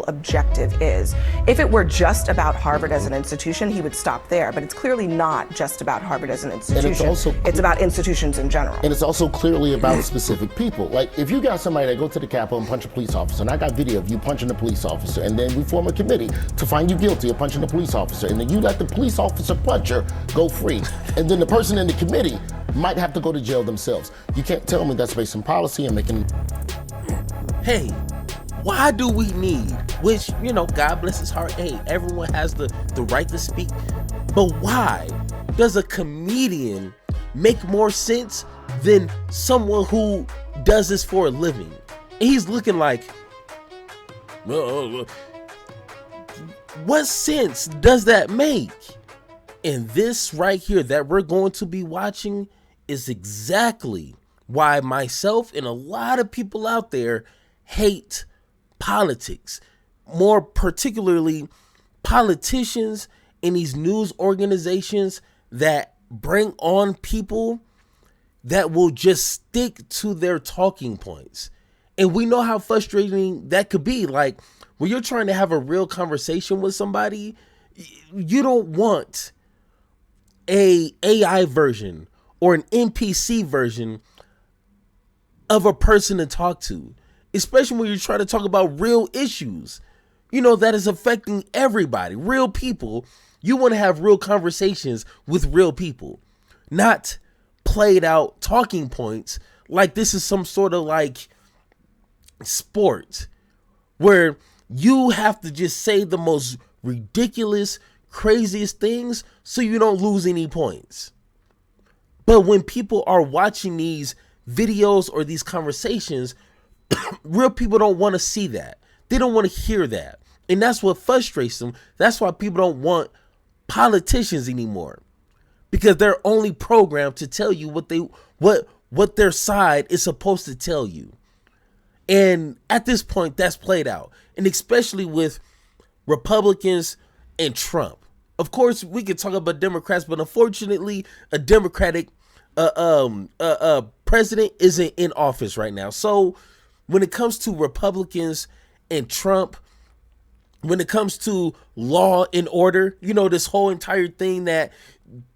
objective is. If it were just about Harvard as an institution, he would stop there, but it's clearly not just about Harvard as an institution. It's about institutions in general. And it's also clearly about specific people. Like, if you got somebody that go to the Capitol and punch a police officer, and I got video of you punching a police officer, and then we form a committee to find you guilty of punching a police officer, and then you let the police officer puncher go free, and then the person in the committee might have to go to jail themselves. You can't tell me that's based on policy and making... Hey, why do we need, which, you know, God bless his heart, hey, everyone has the right to speak, but why does a comedian make more sense than someone who does this for a living? And he's looking like, what sense does that make? And this right here that we're going to be watching is exactly why myself and a lot of people out there hate politics, more particularly politicians in these news organizations that bring on people that will just stick to their talking points. And we know how frustrating that could be. Like, when you're trying to have a real conversation with somebody, you don't want a AI version or an NPC version of a person to talk to, especially when you're trying to talk about real issues, you know, that is affecting everybody, real people. You want to have real conversations with real people, not played out talking points like this is some sort of like sport where you have to just say the most ridiculous, craziest things so you don't lose any points. But when people are watching these videos or these conversations, real people don't want to see that. They don't want to hear that. And that's what frustrates them. That's why people don't want politicians anymore, because they're only programmed to tell you what their side is supposed to tell you. And at this point, that's played out. And especially with Republicans and Trump. Of course, we can talk about Democrats, but unfortunately, a Democratic president isn't in office right now. So when it comes to Republicans and Trump, when it comes to law and order, you know, this whole entire thing that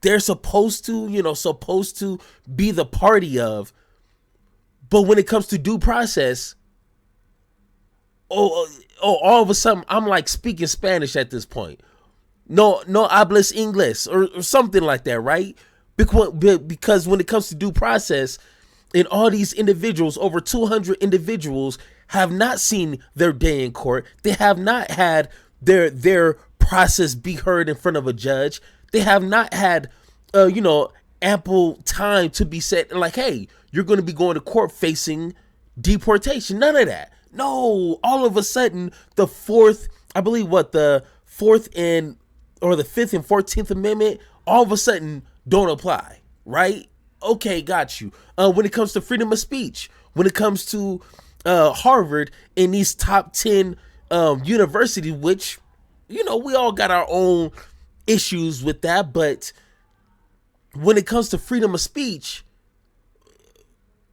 they're supposed to be the party of. But when it comes to due process, all of a sudden, I'm like speaking Spanish at this point. No hablas inglés or something like that, right? Because when it comes to due process, and all these individuals, over 200 individuals, have not seen their day in court. They have not had their process be heard in front of a judge. They have not had, ample time to be said, like, hey, you're going to be going to court facing deportation. None of that. No, all of a sudden, the Fifth and 14th Amendment, all of a sudden don't apply, right? Okay, got you. When it comes to freedom of speech, when it comes to Harvard and these top 10 universities, which, you know, we all got our own issues with that. But when it comes to freedom of speech,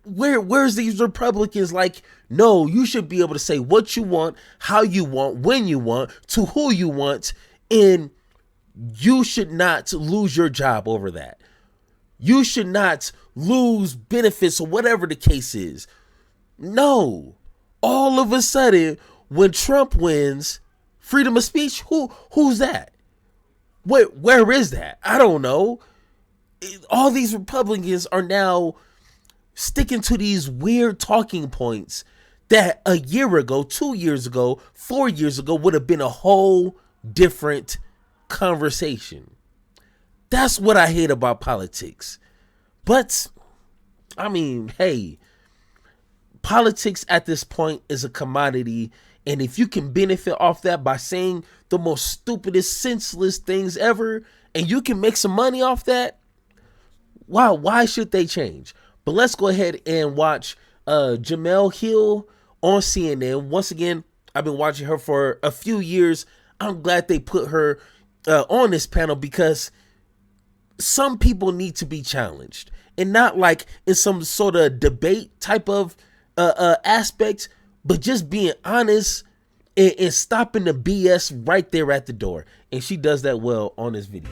where's these Republicans like, no, you should be able to say what you want, how you want, when you want, to who you want, and you should not lose your job over that. You should not lose benefits or whatever the case is. No. All of a sudden, when Trump wins, freedom of speech, who's that? Where is that? I don't know. All these Republicans are now sticking to these weird talking points that a year ago, 2 years ago, 4 years ago would have been a whole different conversation. That's what I hate about politics. But, I mean, hey, politics at this point is a commodity. And if you can benefit off that by saying the most stupidest, senseless things ever, and you can make some money off that, wow, why should they change? But let's go ahead and watch Jemele Hill on CNN. Once again, I've been watching her for a few years. I'm glad they put her on this panel, because some people need to be challenged, and not like in some sort of debate type of aspect, but just being honest and stopping the BS right there at the door. And she does that well on this video.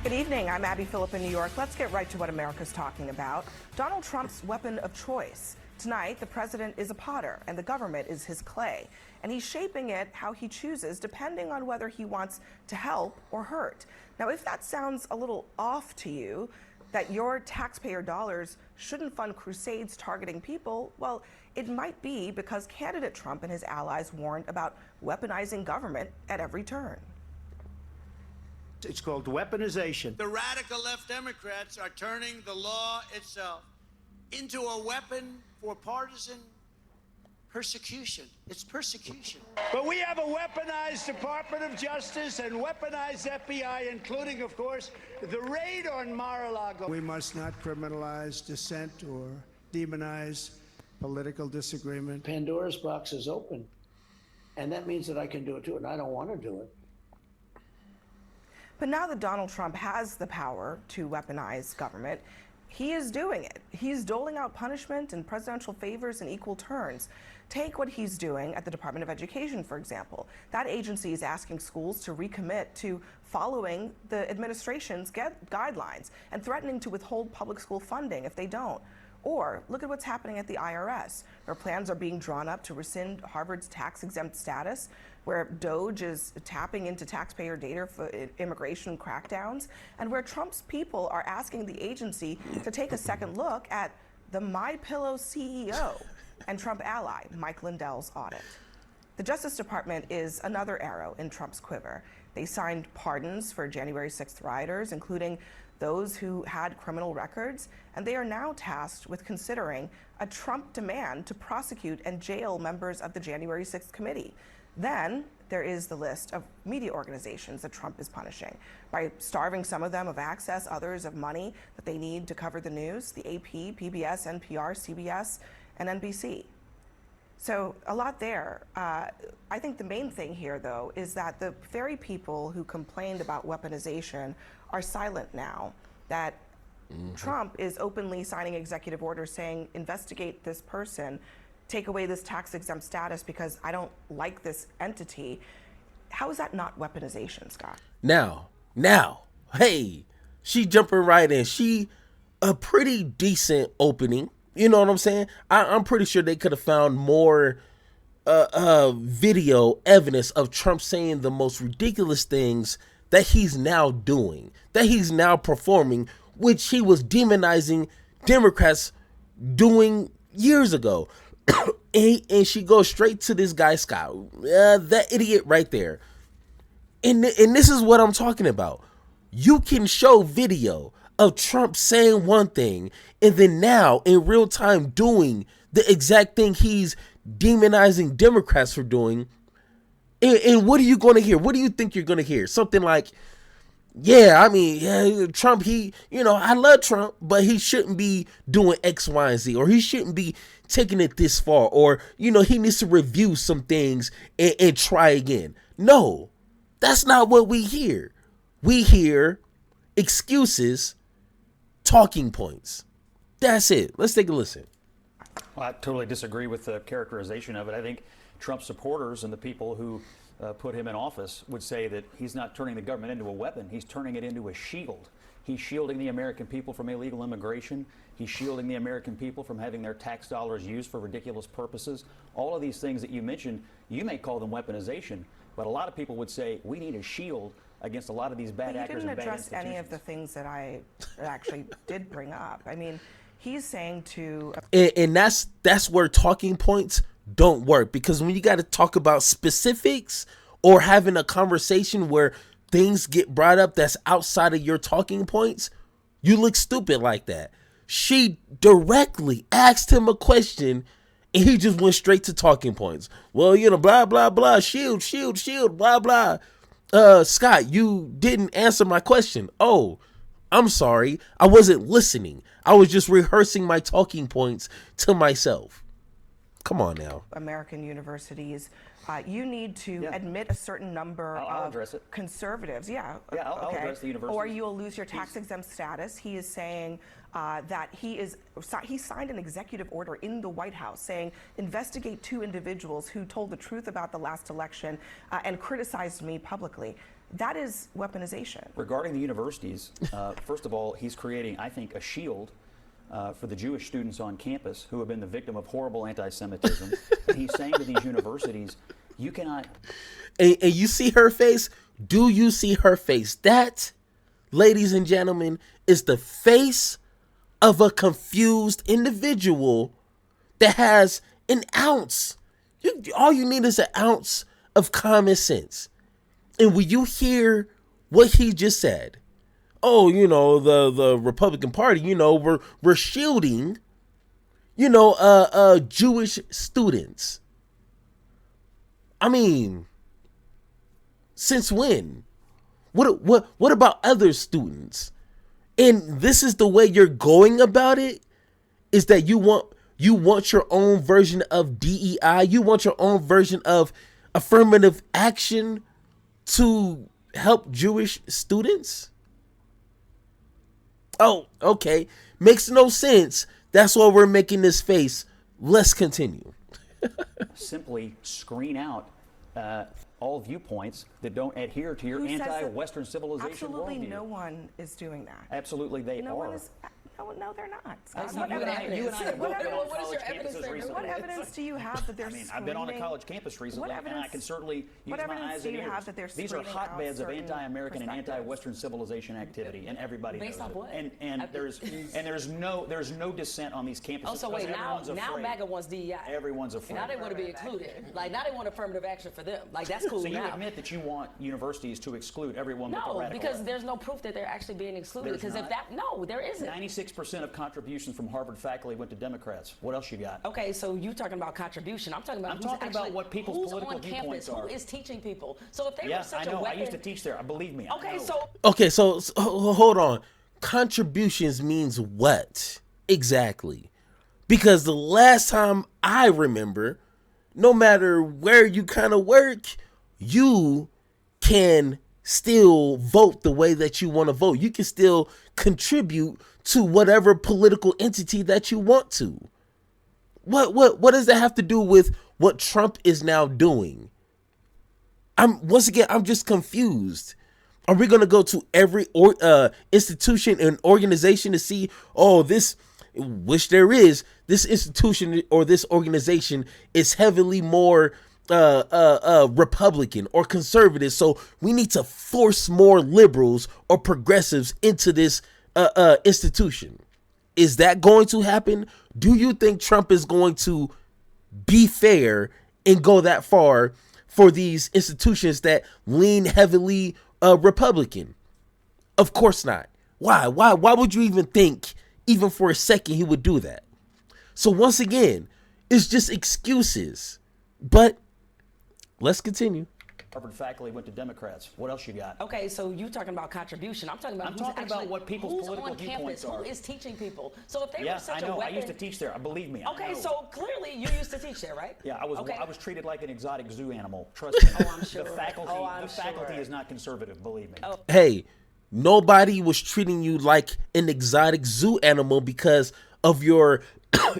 Good evening. I'm Abby Phillip in New York. Let's get right to what America's talking about. Donald Trump's weapon of choice. Tonight, the president is a potter and the government is his clay. And he's shaping it how he chooses, depending on whether he wants to help or hurt. Now, if that sounds a little off to you, that your taxpayer dollars shouldn't fund crusades targeting people, well, it might be because candidate Trump and his allies warned about weaponizing government at every turn. It's called weaponization. The radical left Democrats are turning the law itself into a weapon for partisan persecution. It's persecution. But we have a weaponized Department of Justice and weaponized FBI, including, of course, the raid on Mar-a-Lago. We must not criminalize dissent or demonize political disagreement. Pandora's box is open, and that means that I can do it too, and I don't want to do it. But now that Donald Trump has the power to weaponize government, he is doing it. He's doling out punishment and presidential favors in equal turns. Take what he's doing at the Department of Education, for example. That agency is asking schools to recommit to following the administration's guidelines and threatening to withhold public school funding if they don't. Or look at what's happening at the IRS, where plans are being drawn up to rescind Harvard's tax-exempt status, where DOJ is tapping into taxpayer data for immigration crackdowns, and where Trump's people are asking the agency to take a second look at the MyPillow CEO and Trump ally Mike Lindell's audit. The Justice Department is another arrow in Trump's quiver. They signed pardons for January 6th rioters, including those who had criminal records, and they are now tasked with considering a Trump demand to prosecute and jail members of the January 6th committee. Then there is the list of media organizations that Trump is punishing by starving some of them of access, others of money that they need to cover the news, the AP, PBS, NPR, CBS, and NBC. So a lot there. I think the main thing here, though, is that the very people who complained about weaponization are silent now, that Trump is openly signing executive orders saying, investigate this person, take away this tax-exempt status because I don't like this entity. How is that not weaponization, Scott? Now, hey, she jumping right in. She a pretty decent opening. You know what I'm saying? I'm pretty sure they could have found more video evidence of Trump saying the most ridiculous things that he's now doing, that he's now performing, which he was demonizing Democrats doing years ago. and she goes straight to this guy, Scott, that idiot right there. And this is what I'm talking about. You can show video of Trump saying one thing and then now in real time doing the exact thing he's demonizing Democrats for doing. And what are you going to hear? What do you think you're going to hear? Something like, Trump, I love Trump, but he shouldn't be doing X, Y, and Z, or he shouldn't be taking it this far, or, he needs to review some things and try again. No, that's not what we hear. We hear excuses, talking points. That's it. Let's take a listen. Well, I totally disagree with the characterization of it. I think Trump supporters and the people who put him in office would say that he's not turning the government into a weapon. He's turning it into a shield. He's shielding the American people from illegal immigration. He's shielding the American people from having their tax dollars used for ridiculous purposes. All of these things that you mentioned, you may call them weaponization, but a lot of people would say we need a shield against a lot of these bad actors and bad institutions. You didn't address any of the things that I actually did bring up. I mean, he's saying to... And that's where talking points don't work, because when you got to talk about specifics or having a conversation where things get brought up that's outside of your talking points, you look stupid like that. She directly asked him a question and he just went straight to talking points. Well, blah, blah, blah, shield, blah, blah. Scott, you didn't answer my question. Oh, I'm sorry. I wasn't listening. I was just rehearsing my talking points to myself. Come on now. American universities, you need to Yeah. admit a certain number I'll of address it. conservatives. Yeah, I'll okay. address the universities. Or you'll lose your tax-exempt status. He is saying that he signed an executive order in the White House saying, investigate 2 individuals who told the truth about the last election and criticized me publicly. That is weaponization. Regarding the universities, first of all, he's creating, I think, a shield for the Jewish students on campus who have been the victim of horrible anti-Semitism. And he's saying to these universities, you cannot... And you see her face? Do you see her face? That, ladies and gentlemen, is the face of a confused individual that has an ounce. All you need is an ounce of common sense. And when you hear what he just said, oh, you know, the Republican Party, you know, we're shielding, you know, Jewish students. I mean, since when? What about other students? And this is the way you're going about it, is that you want your own version of DEI, you want your own version of affirmative action to help Jewish students? Oh, okay. Makes no sense. That's why we're making this face. Let's continue. simply screen out all viewpoints that don't adhere to your Who says that? anti-Western civilization Absolutely worldview. no one is doing that. Absolutely, they No are. one is. No, they're not. Scott, What you and I evidence- have both been on what college is your campuses evidence? recently. What evidence do you have that they're I mean, I've been on a screening- college campus recently, What and I evidence- can certainly use what my evidence eyes do and you ears. have that they're These are screening out hotbeds of certain anti-American and perspectives? anti-Western civilization activity, and everybody Based knows off it. what? And there's no dissent on these campuses. Oh, so because wait, everyone's now afraid. MAGA wants DEI. Everyone's afraid. Now they want to be included. Like, now they want affirmative action for them. Like, that's cool So you now. admit that you want universities to exclude everyone but the No, radical because left. there's no proof that they're actually being excluded. There's Because if not. that, no, there isn't. 96% of contributions from Harvard faculty went to Democrats. What else you got? Okay, so you talking about contribution. I'm talking about I'm who's talking about actually, what people's who's political on campus, viewpoints are. who is teaching people. So if they Yeah, were such I know. a weapon, I used to teach there. Believe me. I okay, know. so Okay, so hold on. Contributions means what exactly? Because the last time I remember, no matter where you kind of work, you can still vote the way that you want to vote. You can still contribute to whatever political entity that you want to. What does that have to do with what Trump is now doing? I'm just confused. Are we going to go to every institution and organization to see, oh, this, which there is, this institution or this organization is heavily more Republican or conservative, so we need to force more liberals or progressives into this institution? Is that going to happen? Do you think Trump is going to be fair and go that far for these institutions that lean heavily Republican? Of course not. Why would you even think, even for a second, he would do that? So once again, it's just excuses. But let's continue. Harvard faculty went to Democrats. What else you got? okay, so you talking about contribution. I'm talking about I'm who's talking actually, about what people's who's political on campus, viewpoints are. who is teaching people. So if they Yeah, were such I know. a weapon, I used to teach there. Believe me. I okay, know. so clearly you used to teach there, right? Yeah, I Okay. was treated like an exotic zoo animal. Trust me. Oh, I'm sure. The faculty, Oh, I'm the faculty sure. is not conservative. Believe me. Oh. Hey, nobody was treating you like an exotic zoo animal because of your,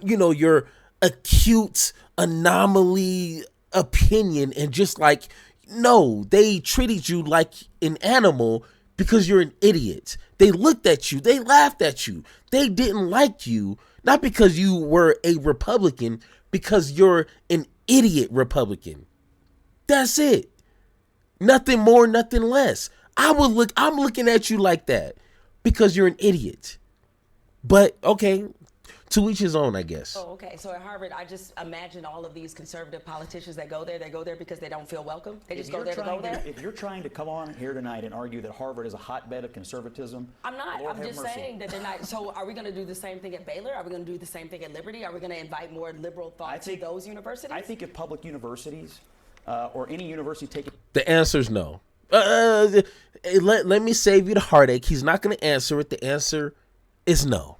your acute anomaly opinion, and just like, no, they treated you like an animal because you're an idiot. They looked at you, they laughed at you, they didn't like you, not because you were a Republican, because you're an idiot Republican. That's it. Nothing more, nothing less. I'm looking at you like that because you're an idiot. But okay, to each his own, I guess. Oh, okay. So at Harvard, I just imagine all of these conservative politicians that go there. They go there because they don't feel welcome. They just go there to go there. If you're trying to come on here tonight and argue that Harvard is a hotbed of conservatism, I'm not. Lord I'm have just mercy. saying that they're not. So are we going to do the same thing at Baylor? Are we going to do the same thing at Liberty? Are we going to invite more liberal thought to those universities? I think if public universities or any university take it. The answer's no. Let me save you the heartache. He's not going to answer it. The answer is no.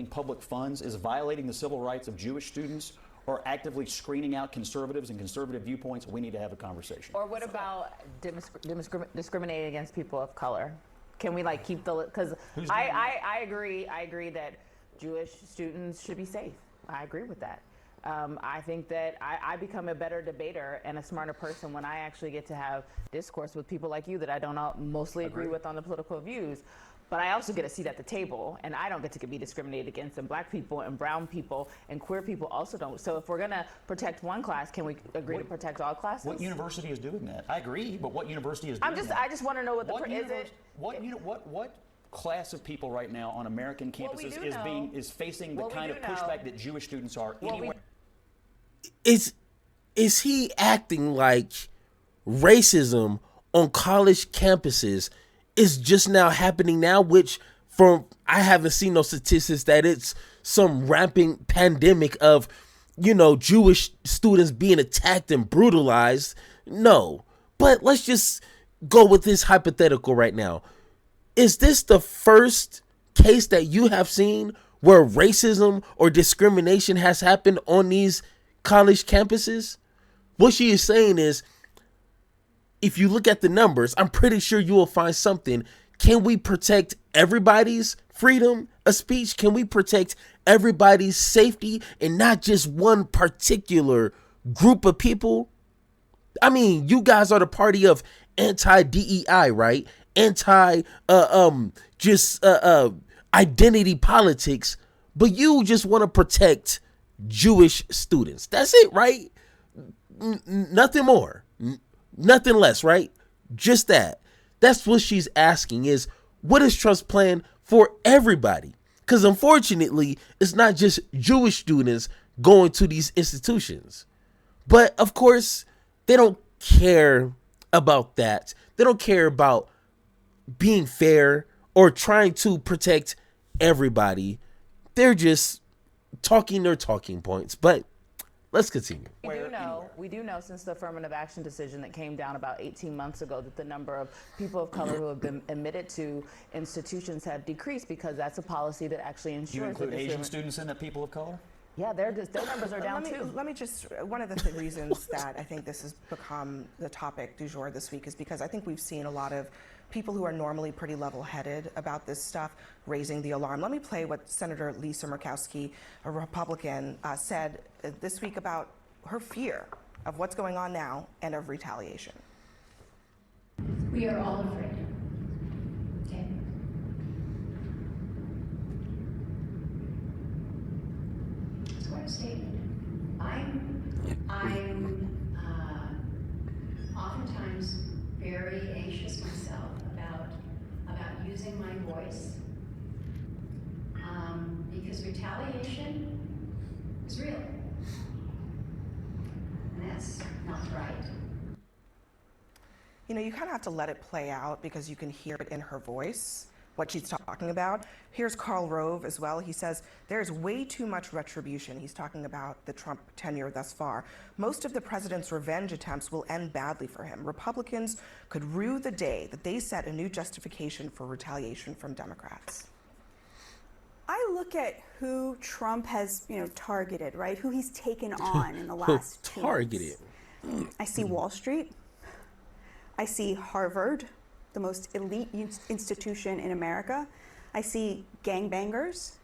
Public funds is violating the civil rights of Jewish students are actively screening out conservatives and conservative viewpoints, we need to have a conversation. Or what about discriminating against people of color? Can we like keep the, because I agree that Jewish students should be safe. I agree with that. I think that I become a better debater and a smarter person when I actually get to have discourse with people like you that I don't mostly agree with on the political views. But I also get a seat at the table, and I don't get to be discriminated against, and black people and brown people and queer people also don't. So if we're going to protect one class, can we agree to protect all classes? What university is doing that? I agree, but what university is doing that? I just want to know what class of people right now on American campuses is facing the kind of pushback that Jewish students are anywhere? Is he acting like racism on college campuses is just now happening now, which I haven't seen no statistics that it's some rampant pandemic of, Jewish students being attacked and brutalized? No. But let's just go with this hypothetical right now. Is this the first case that you have seen where racism or discrimination has happened on these college campuses? What she is saying is, if you look at the numbers, I'm pretty sure you will find something. Can we protect everybody's freedom of speech? Can we protect everybody's safety and not just one particular group of people? I mean, you guys are the party of anti-DEI, right? Identity politics, but you just want to protect Jewish students. That's it, right? Nothing more. Nothing less, right? Just that. That's what she's asking is, what is Trump's plan for everybody? Because unfortunately, it's not just Jewish students going to these institutions. But of course, they don't care about that. They don't care about being fair or trying to protect everybody. They're just talking their talking points. But let's continue. We do know since the affirmative action decision that came down about 18 months ago that the number of people of color who have been admitted to institutions have decreased because that's a policy that actually ensures. Do you include Asian students in the people of color? Yeah, their numbers are down too. Let me just, one of the reasons that I think this has become the topic du jour this week is because I think we've seen a lot of people who are normally pretty level-headed about this stuff raising the alarm. Let me play what Senator Lisa Murkowski, a Republican, said this week about her fear of what's going on now and of retaliation. We are all afraid. Okay. It's quite a statement. I'm oftentimes very anxious myself about using my voice because retaliation is real. And that's not right. You kind of have to let it play out because you can hear it in her voice, what she's talking about. Here's Karl Rove as well. He says, there's way too much retribution. He's talking about the Trump tenure thus far. Most of the president's revenge attempts will end badly for him. Republicans could rue the day that they set a new justification for retaliation from Democrats. I look at who Trump has, targeted, right? Who he's taken on in the last 2 months. I see Wall Street. I see Harvard, the most elite institution in America. I see gangbangers.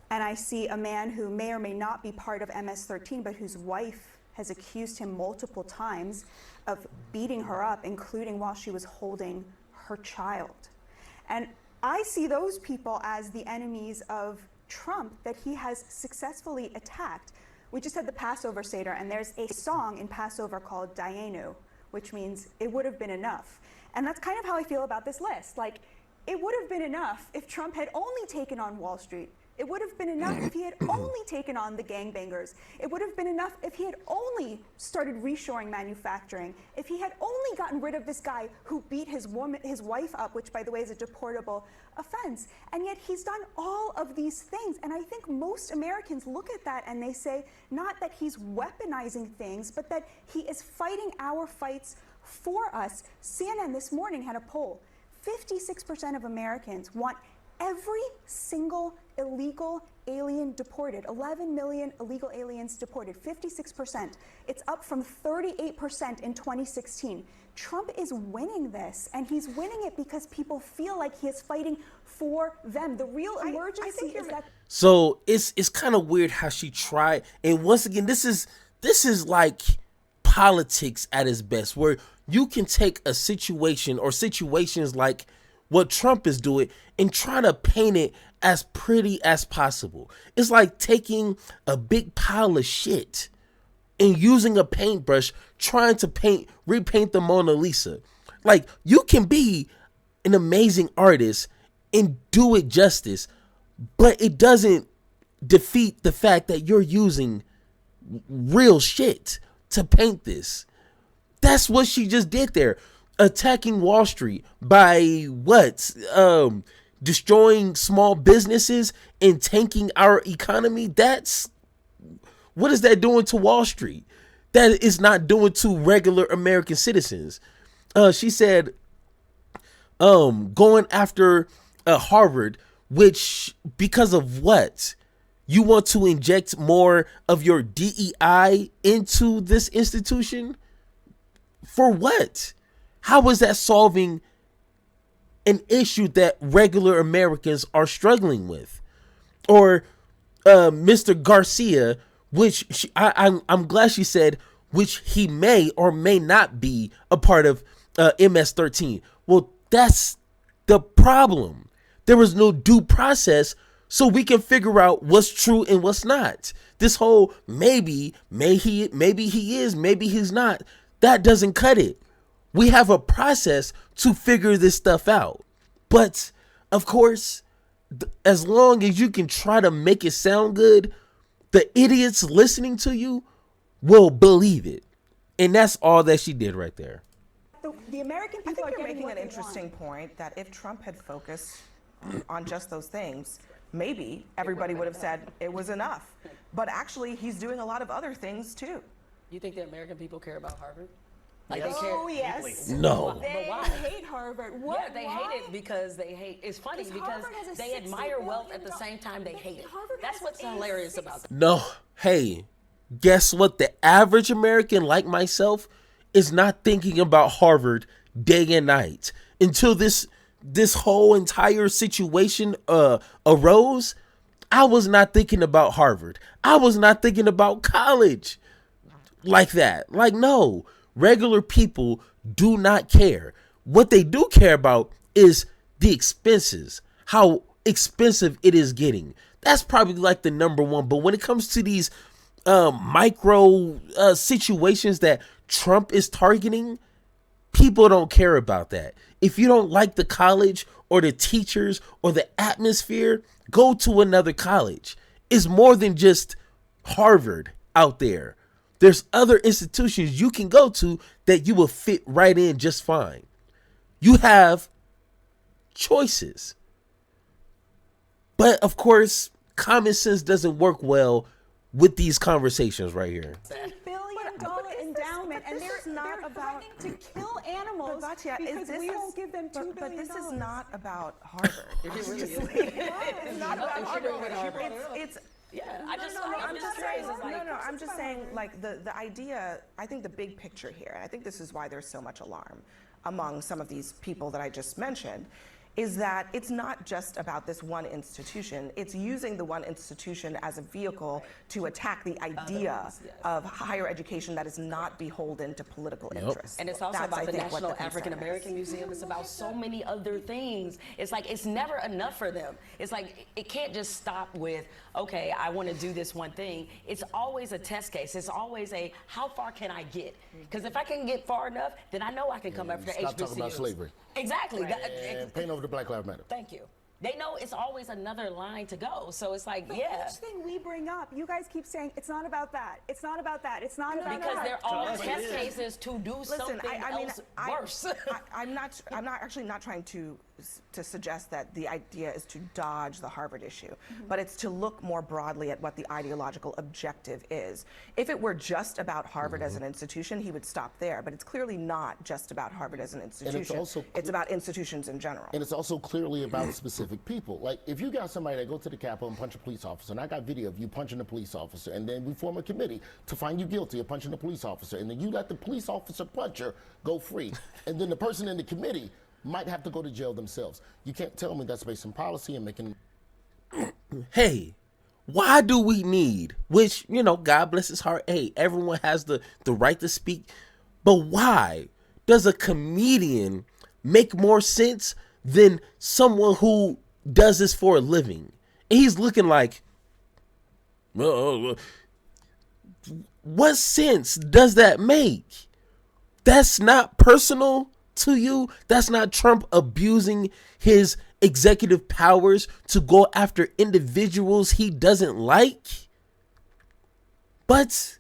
And I see a man who may or may not be part of MS-13, but whose wife has accused him multiple times of beating her up, including while she was holding her child. And I see those people as the enemies of Trump that he has successfully attacked. We just had the Passover Seder, and there's a song in Passover called Dayenu, which means it would have been enough. And that's kind of how I feel about this list. Like, it would have been enough if Trump had only taken on Wall Street. It would have been enough if he had only taken on the gangbangers. It would have been enough if he had only started reshoring manufacturing. If he had only gotten rid of this guy who beat his wife up, which by the way is a deportable offense. And yet he's done all of these things. And I think most Americans look at that and they say, not that he's weaponizing things, but that he is fighting our fights for us. CNN this morning had a poll. 56% of Americans want every single illegal alien deported, 11 million illegal aliens deported, 56%. It's up from 38% in 2016. Trump is winning this, and he's winning it because people feel like he is fighting for them. The real emergency is that. So it's kind of weird how she tried, and once again, this is like politics at its best, where you can take a situation or situations like what Trump is doing and try to paint it as pretty as possible. It's like taking a big pile of shit and using a paintbrush trying to repaint the Mona Lisa. Like, you can be an amazing artist and do it justice, but it doesn't defeat the fact that you're using real shit to paint this. That's what she just did there. Attacking Wall Street by destroying small businesses and tanking our economy. What is that doing to Wall Street? That is not doing to regular American citizens. She said, going after Harvard, which, because of what? You want to inject more of your DEI into this institution? For what? How is that solving an issue that regular Americans are struggling with? Or Mr. Garcia, which I'm glad she said, which he may or may not be a part of MS-13. Well, that's the problem. There was no due process so we can figure out what's true and what's not. This whole maybe he is, maybe he's not, that doesn't cut it. We have a process to figure this stuff out. But, of course, as long as you can try to make it sound good, the idiots listening to you will believe it. And that's all that she did right there. The American people I think are you're getting making an what they interesting want. point that if Trump had focused on just those things, maybe everybody would have said it was enough. But actually, he's doing a lot of other things too. You think the American people care about Harvard? Yes. They care. Oh, yes. No. But They why? hate Harvard. What? Yeah, they hate it because they hate. It's funny because Harvard has a they $60 admire wealth at billion the same time they hate it. Harvard That's has what's a hilarious about that. No. Hey, guess what? The average American like myself is not thinking about Harvard day and night. Until this whole entire situation arose, I was not thinking about Harvard. I was not thinking about college like that. Like, no, regular people do not care. What they do care about is the expenses, how expensive it is getting. That's probably like the number one. But when it comes to these micro situations that Trump is targeting, people don't care about that. If you don't like the college or the teachers or the atmosphere, go to another college. It's more than just Harvard out there. There's other institutions you can go to that you will fit right in just fine. You have choices. But of course, common sense doesn't work well with these conversations right here. $10 billion endowment, and they're threatening to kill animals because we won't give them $2 billion. But this is not about Harvard. It really is. It's not about Harvard. It's Yeah, I'm just saying. I'm just saying, like the idea. I think the big picture here, and I think this is why there's so much alarm among some of these people that I just mentioned, is that it's not just about this one institution. It's using the one institution as a vehicle to attack the idea of higher education that is not beholden to political interests. And it's also about the National African American Museum. It's about so many other things. It's like it's never enough for them. It's like it can't just stop with, okay, I want to do this one thing. It's always a test case. It's always a, how far can I get? Because if I can get far enough, then I know I can come after HBCUs. Stop talking about slavery. Exactly. And paint over the Black Lives Matter. Thank you. They know it's always another line to go. So it's like, But yeah. each thing we bring up, you guys keep saying it's not about that. It's not about that. It's not about Because that. they're all test cases to do something else worse. I'm actually not trying to to suggest that the idea is to dodge the Harvard issue, but it's to look more broadly at what the ideological objective is. If it were just about Harvard as an institution, he would stop there, but it's clearly not just about Harvard as an institution. It's about institutions in general. And it's also clearly about specific people. Like, if you got somebody that go to the Capitol and punch a police officer, and I got video of you punching a police officer, and then we form a committee to find you guilty of punching a police officer, and then you let the police officer puncher go free, and then the person in the committee might have to go to jail themselves. You can't tell me that's based on policy and making... Hey, why do we need, which, you know, God bless his heart, hey, everyone has the right to speak, but why does a comedian make more sense than someone who does this for a living? And he's looking like, what sense does that make? That's not personal to you. That's not Trump abusing his executive powers to go after individuals he doesn't like. But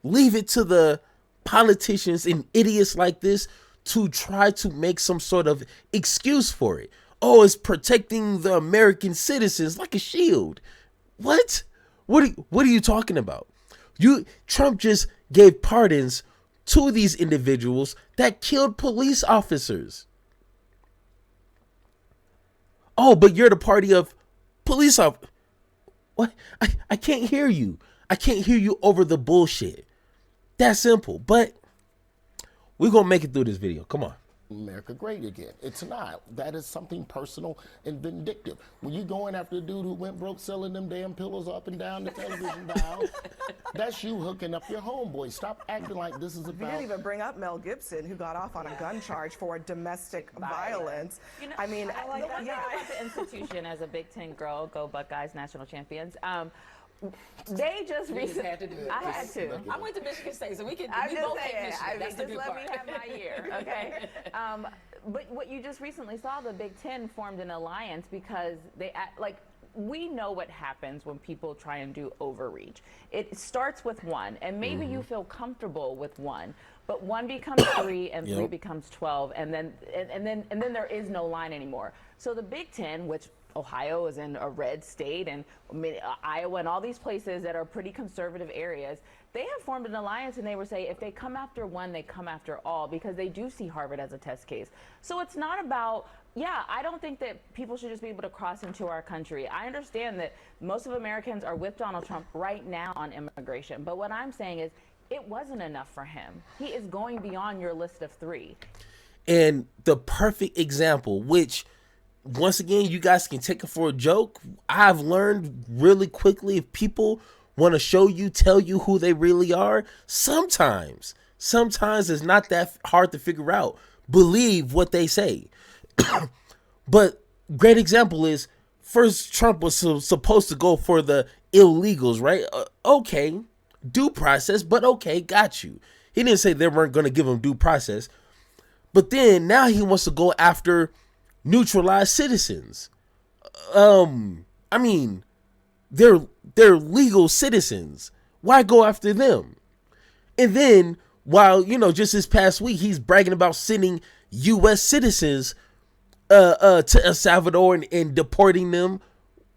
leave it to the politicians and idiots like this to try to make some sort of excuse for it. Oh, it's protecting the American citizens like a shield. What? What are you talking about? Trump just gave pardons to these individuals that killed police officers. Oh, but you're the party of police officers. What? I can't hear you. I can't hear you over the bullshit. That simple. But we're going to make it through this video. Come on. America great again. It's not. That is something personal and vindictive. When you going after the dude who went broke selling them damn pillows up and down the television dial, that's you hooking up your homeboy. Stop acting like this is We about... didn't even bring up Mel Gibson, who got off on a gun charge for domestic violence. You know, I mean, I like that. yeah. About the institution as a Big Ten girl, go Buckeyes, national champions. They just recently. I had to. I went to Michigan State, so we both hate saying, Michigan. That's the just good let part. me have my year, okay? But what you just recently saw, the Big Ten formed an alliance because we know what happens when people try and do overreach. It starts with one, and maybe you feel comfortable with one, but one becomes 3 and 3 becomes 12, and then there is no line anymore. So the Big Ten, which Ohio is in a red state, and Iowa and all these places that are pretty conservative areas, they have formed an alliance, and they were saying if they come after one, they come after all, because they do see Harvard as a test case. So it's not about, I don't think that people should just be able to cross into our country. I understand that most of Americans are with Donald Trump right now on immigration, but what I'm saying is it wasn't enough for him. He is going beyond your list of 3. And the perfect example, which once again, you guys can take it for a joke. I've learned really quickly, if people want to tell you who they really are, sometimes it's not that hard to figure out. Believe what they say. But great example is, first Trump was supposed to go for the illegals, right? Okay, due process, but okay, got you. He didn't say they weren't going to give him due process. But then now he wants to go after neutralized citizens. I mean, they're legal citizens. Why go after them? And then, while, just this past week, he's bragging about sending U.S. citizens to El Salvador and deporting them.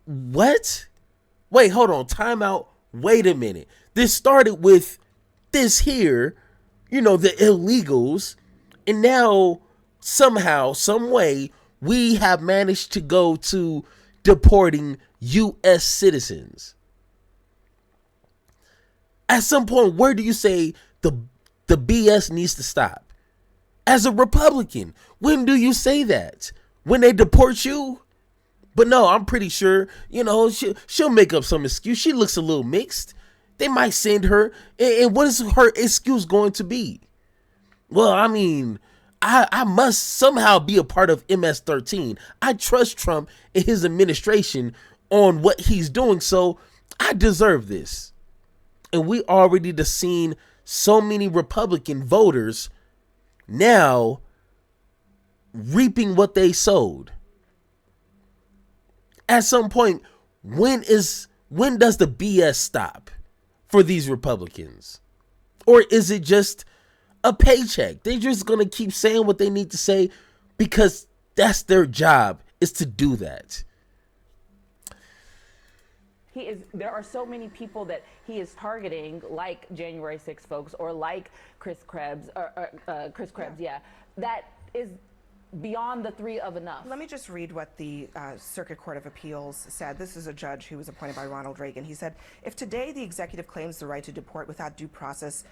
What? Wait, hold on. Time out. Wait a minute. This started with this here, the illegals, and now somehow, some way, we have managed to go to deporting U.S. citizens. At some point, where do you say the BS needs to stop? As a Republican, when do you say that? When they deport you? But no, I'm pretty sure, she'll make up some excuse. She looks a little mixed. They might send her. And what is her excuse going to be? Well, I mean, I must somehow be a part of MS-13. I trust Trump and his administration on what he's doing, so I deserve this. And we already seen so many Republican voters now reaping what they sowed. At some point, when does the BS stop for these Republicans? Or is it just a paycheck? They're just going to keep saying what they need to say because That's their job, is to do that. There are so many people that he is targeting, like January 6 folks, or like Chris Krebs, that is beyond the three of enough. Let me just read what the Circuit Court of Appeals said. This is a judge who was appointed by Ronald Reagan. He said, if today the executive claims the right to deport without due process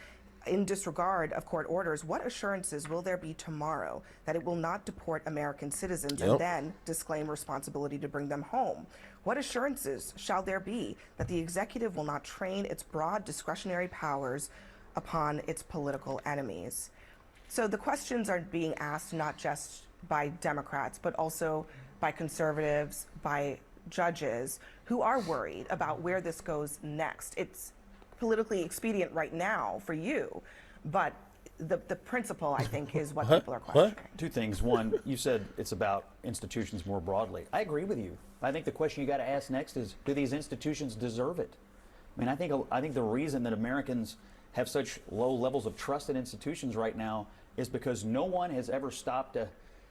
in disregard of court orders, what assurances will there be tomorrow that it will not deport American citizens and then disclaim responsibility to bring them home? What assurances shall there be that the executive will not train its broad discretionary powers upon its political enemies? So the questions are being asked not just by Democrats, but also by conservatives, by judges who are worried about where this goes next. It's politically expedient right now for you, but the principle, I think, is what people are questioning. Two things. One, you said it's about institutions more broadly. I agree with you. I think the question you got to ask next is, do these institutions deserve it? I mean, I think the reason that Americans have such low levels of trust in institutions right now is because no one has ever stopped to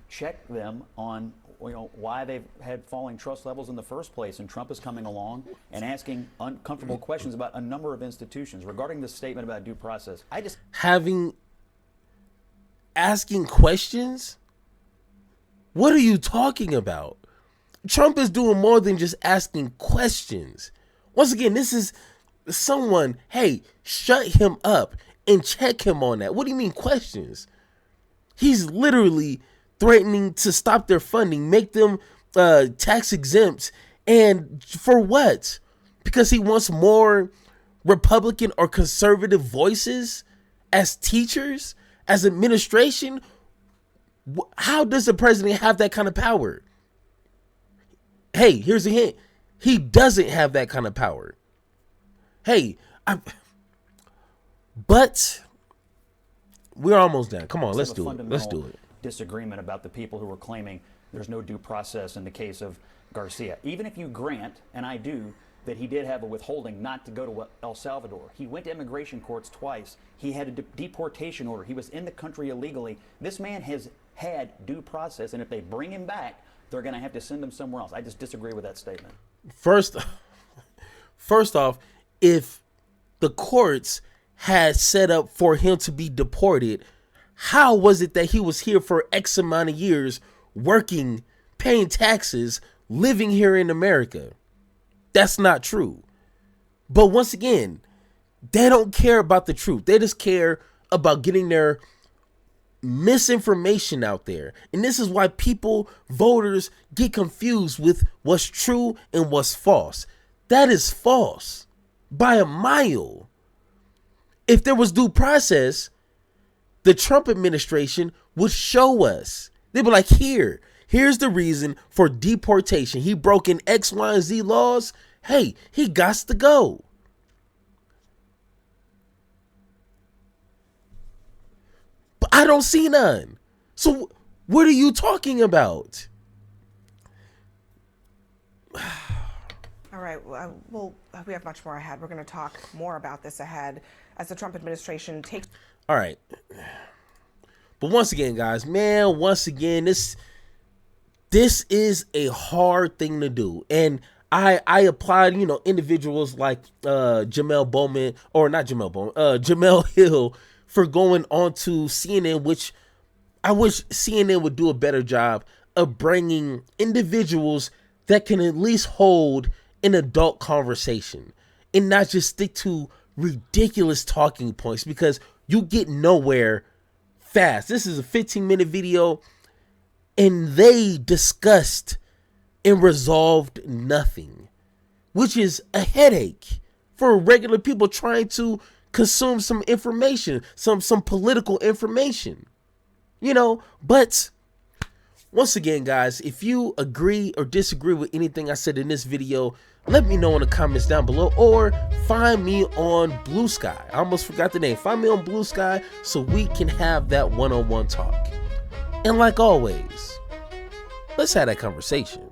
check them on why they've had falling trust levels in the first place. And Trump is coming along and asking uncomfortable questions about a number of institutions. Regarding this statement about due process, asking questions? What are you talking about? Trump is doing more than just asking questions. Once again, this is someone, hey, shut him up and check him on that. What do you mean questions? He's literally threatening to stop their funding, make them tax exempt. And for what? Because he wants more Republican or conservative voices as teachers, as administration? How does the president have that kind of power? Hey, here's a hint. He doesn't have that kind of power. But we're almost done. Come on, let's do it. Let's do it. Disagreement about the people who were claiming there's no due process in the case of Garcia. Even if you grant, and I do, that he did have a withholding not to go to El Salvador. He went to immigration courts twice. He had a deportation order. He was in the country illegally. This man has had due process, and if they bring him back, they're going to have to send him somewhere else. I just disagree with that statement. First off, if the courts had set up for him to be deported, how was it that he was here for X amount of years, working, paying taxes, living here in America? That's not true. But once again, they don't care about the truth. They just care about getting their misinformation out there. And this is why voters get confused with what's true and what's false. That is false by a mile. If there was due process, the Trump administration would show us. They'd be like, here's the reason for deportation. He broke in X, Y, and Z laws. Hey, he got to go. But I don't see none. So what are you talking about? All right, well, we have much more ahead. We're going to talk more about this ahead as the Trump administration takes. All right. But once again, guys, this is a hard thing to do. And I applaud, individuals like Jemele Hill for going on to CNN, which I wish CNN would do a better job of bringing individuals that can at least hold an adult conversation and not just stick to ridiculous talking points, because you get nowhere fast. This is a 15-minute video and they discussed and resolved nothing, which is a headache for regular people trying to consume some information, some political information, but once again, guys, if you agree or disagree with anything I said in this video, let me know in the comments down below, or find me on Blue Sky. I almost forgot the name. Find me on Blue Sky so we can have that one-on-one talk. And like always, let's have that conversation.